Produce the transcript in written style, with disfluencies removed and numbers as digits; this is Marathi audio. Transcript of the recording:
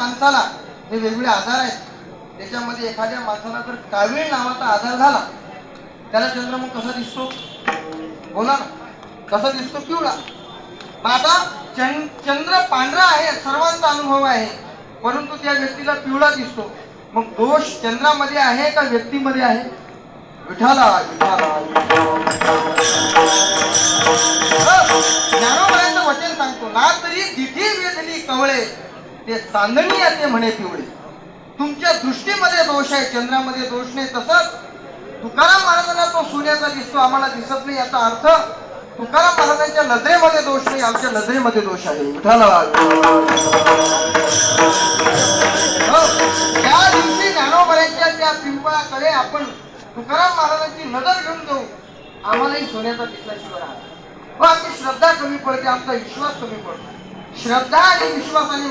माणसाला हे वेगवेगळे आजार आहेत. त्याच्यामध्ये एखाद्या माणसाला जर कावीळ नावाचा आजार झाला, त्याला चंद्र मग कसा दिसतो? बोला ना, कसा दिसतो? पिवळा. मग आता चंद्र पांढरा आहे, सर्वांचा अनुभव आहे, परंतु त्या व्यक्तीला पिवळा दिसतो. मग दोष चंद्रामध्ये आहे का व्यक्तीमध्ये आहे? विठाला ज्ञानोबाईंचं वचन सांगतो ना, तरी दिठी वेदली कवळे ते चांदणी येते म्हणे पिवळे. तुमच्या दृष्टीमध्ये दोष आहे, चंद्रामध्ये दोष नाही. तसंच तुकाराम महाराजांना तो सोन्याचा दिसतो, आम्हाला दिसत नाही. याचा अर्थ तुकाराम महाराजांच्या नजरेमध्ये दोष नाही, आमच्या नजरेमध्ये दोष आहे. विठाला त्या दिवशी ज्ञानोबाईंच्या त्या पिंपळाकडे आपण तुकाराम महाराजांची नजर घेऊन जाऊ, आम्हालाही सोन्याचा दिसल्याशिवाय राहतो. आमची श्रद्धा कमी पडते, आमचा विश्वास कमी पडतो. श्रद्धा आणि विश्वासाने